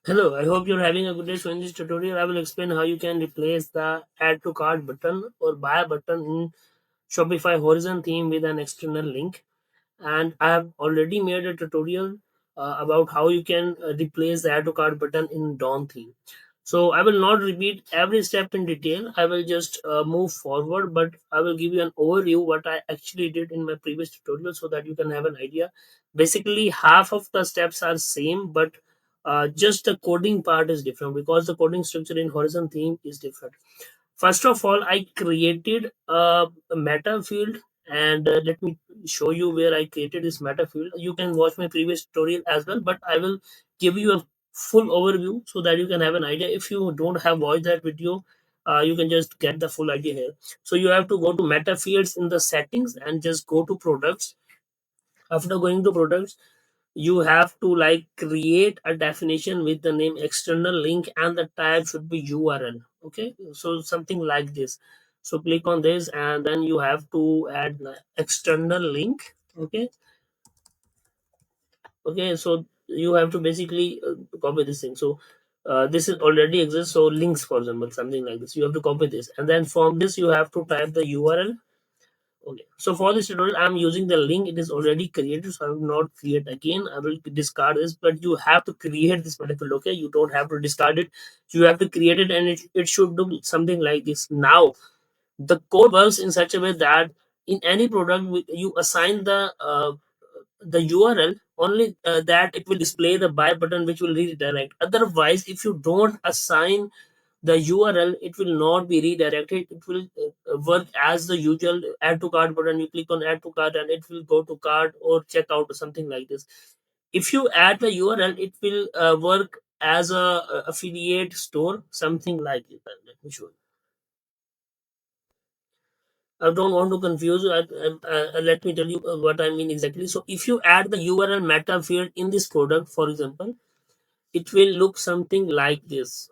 Hello, I hope you're having a good day. So in this tutorial, I will explain how you can replace the add to cart button or buy button in Shopify Horizon theme with an external link. And I have already made a tutorial about how you can replace the add to cart button in Dawn theme. So I will not repeat every step in detail. I will just move forward, but I will give you an overview what I actually did in my previous tutorial so that you can have an idea. Basically, half of the steps are same, but just the coding part is different because the coding structure in Horizon theme is different. First of all, I created a meta field, and let me show you where I created this meta field. You can watch my previous tutorial as well, but I will give you a full overview so that you can have an idea. If you don't have watched that video, you can just get the full idea here. So you have to go to meta fields in the settings and just go to products. After going to products, you have to like create a definition with the name external link, and the type should be URL. Okay, so something like this. So click on this, and then you have to add external link. Okay, so you have to basically copy this thing. So this is already exists, so links, for example, something like this, you have to copy this, and then from this you have to type the URL. Okay, so for this tutorial, I'm using the link. It is already created, so I will not create again. I will discard this, but you have to create this particular. Okay, you don't have to discard it. You have to create it, and it should do something like this. Now, the code works in such a way that in any product, you assign the URL only, that it will display the buy button, which will redirect. Otherwise, if you don't assign the URL, it will not be redirected. It will work as the usual add to cart button. You click on add to cart and it will go to cart or checkout or something like this. If you add the URL, it will work as a affiliate store, something like this. Let me show you. I don't want to confuse you. Let me tell you what I mean exactly. So if you add the URL meta field in this product, for example, it will look something like this.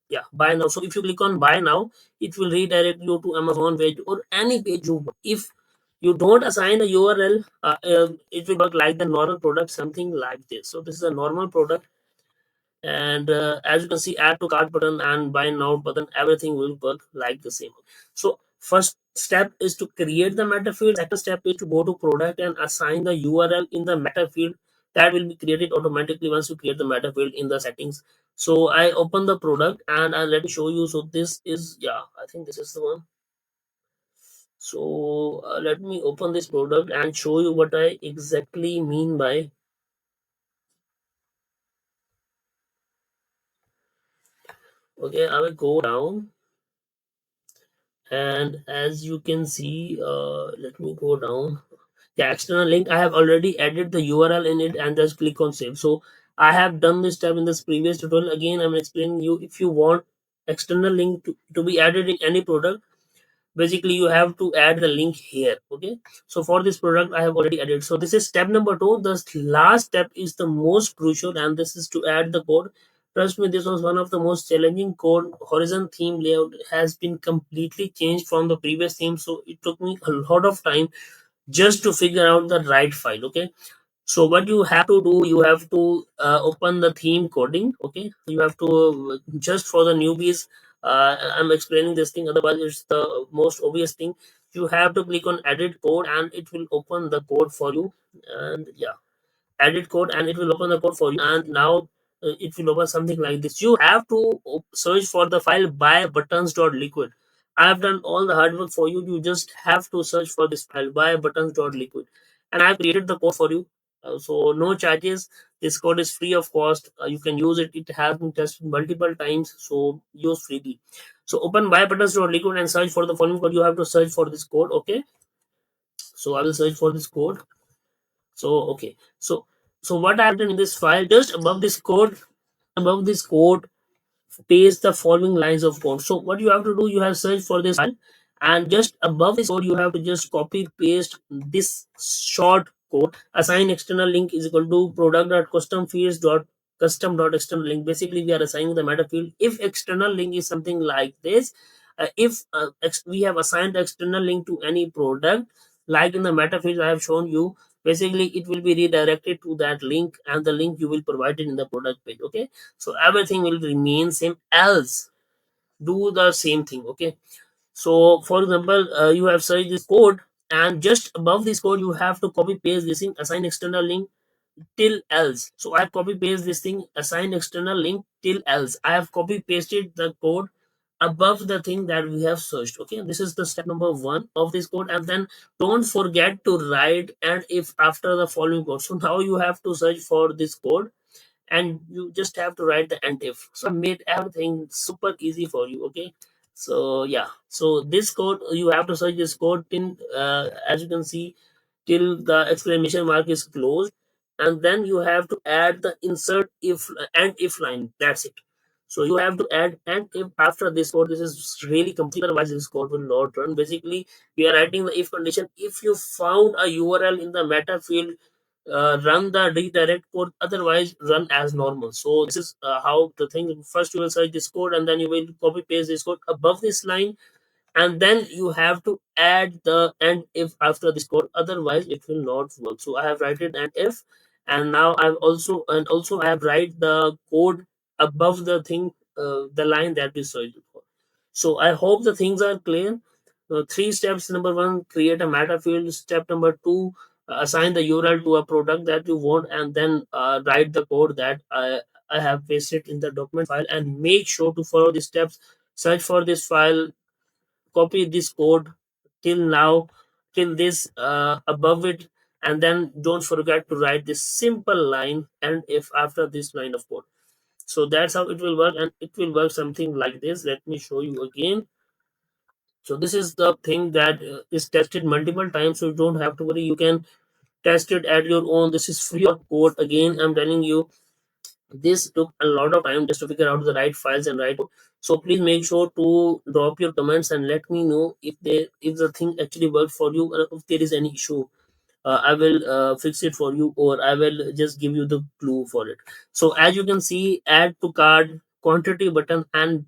Yeah, buy now. So if you click on buy now, it will redirect you to Amazon page or any page you want. If you don't assign a URL, it will work like the normal product, something like this. So this is a normal product, and as you can see, add to cart button and buy now button, everything will work like the same. So first step is to create the meta field. Second step is to go to product and assign the URL in the meta field. That will be created automatically once you create the meta field in the settings. So I open the product and I'll let me show you. So this is, yeah, I think this is the one. So let me open this product and show you what I exactly mean by. Okay, I will go down, and as you can see, let me go down. The external link, I have already added the URL in it and just click on save. So I have done this step in this previous tutorial. Again, I'm explaining you, if you want external link to be added in any product, basically you have to add the link here. Okay, so for this product I have already added. So this is step number 2. The last step is the most crucial, and this is to add the code. Trust me, this was one of the most challenging code. Horizon theme layout has been completely changed from the previous theme, so it took me a lot of time just to figure out the right file. Okay, so what you have to do, you have to open the theme coding. Okay, you have to just for the newbies, I'm explaining this thing, otherwise it's the most obvious thing. You have to click on edit code and it will open the code for you. And yeah, edit code and it will open the code for you. And now it will open something like this. You have to search for the file by buttons.liquid. I have done all the hard work for you. You just have to search for this file by buttons.liquid, and I have created the code for you. So no charges. This code is free of cost. You can use it. It has been tested multiple times, so use freely. So open by buttons.liquid and search for the following code. You have to search for this code. Okay, so I will search for this code. So okay, so what I've done in this file, just above this code, paste the following lines of code. So what you have to do, you have search for this file, and just above this code you have to just copy paste this short code. Assign external link is equal to product.custom fields.custom.external link. Basically we are assigning the meta field. If external link is something like this, if we have assigned the external link to any product, like in the meta field I have shown you, basically it will be redirected to that link, and the link you will provide it in the product page. Okay, so everything will remain same, else do the same thing. Okay, so for example, you have searched this code, and just above this code you have to copy paste this thing, assign external link till else. So I have copy paste this thing, assign external link till else. I have copy pasted the code above the thing that we have searched. Okay, this is the step number one of this code. And then don't forget to write and if after the following code. So now you have to search for this code, and you just have to write the and if. So I made everything super easy for you. Okay, so yeah, so this code you have to search this code till as you can see, till the exclamation mark is closed, and then you have to add the insert if and if line. That's it. So you have to add and if after this code. This is really complete, otherwise this code will not run. Basically we are writing the if condition. If you found a URL in the meta field, run the redirect code, otherwise run as normal. So this is how the thing. First you will search this code, and then you will copy paste this code above this line, and then you have to add the and if after this code, otherwise it will not work. So I have written and if, and now I have write the code above the thing, the line that we searched for. So I hope the things are clear. Three steps: number one, create a meta field; step number two, assign the URL to a product that you want, and then write the code that I have pasted in the document file, and make sure to follow the steps. Search for this file, copy this code till now, till this above it, and then don't forget to write this simple line and if after this line of code. So that's how it will work, and it will work something like this. Let me show you again. So this is the thing that is tested multiple times, so you don't have to worry. You can test it at your own. This is free of code. Again, I'm telling you, this took a lot of time just to figure out the right files and right code. So please make sure to drop your comments and let me know if the thing actually worked for you, or if there is any issue. I will fix it for you, or I will just give you the clue for it. So as you can see, add to cart, quantity button, and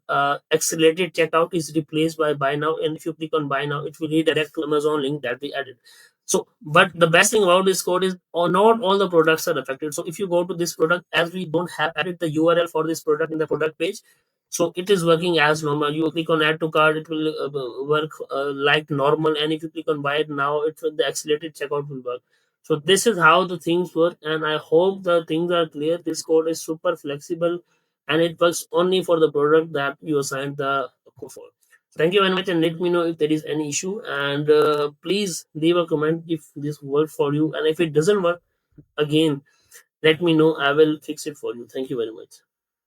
accelerated checkout is replaced by buy now. And if you click on buy now, it will redirect to Amazon link that we added. So, but the best thing about this code is not all the products are affected. So if you go to this product, as we don't have added the URL for this product in the product page, so it is working as normal. You click on add to cart, it will work like normal, and if you click on buy it now, it will, the accelerated checkout will work. So this is how the things work, and I hope the things are clear. This code is super flexible, and it works only for the product that you assigned the code for. Thank you very much, and let me know if there is any issue, and please leave a comment if this worked for you, and if it doesn't work, again let me know. I will fix it for you. Thank you very much.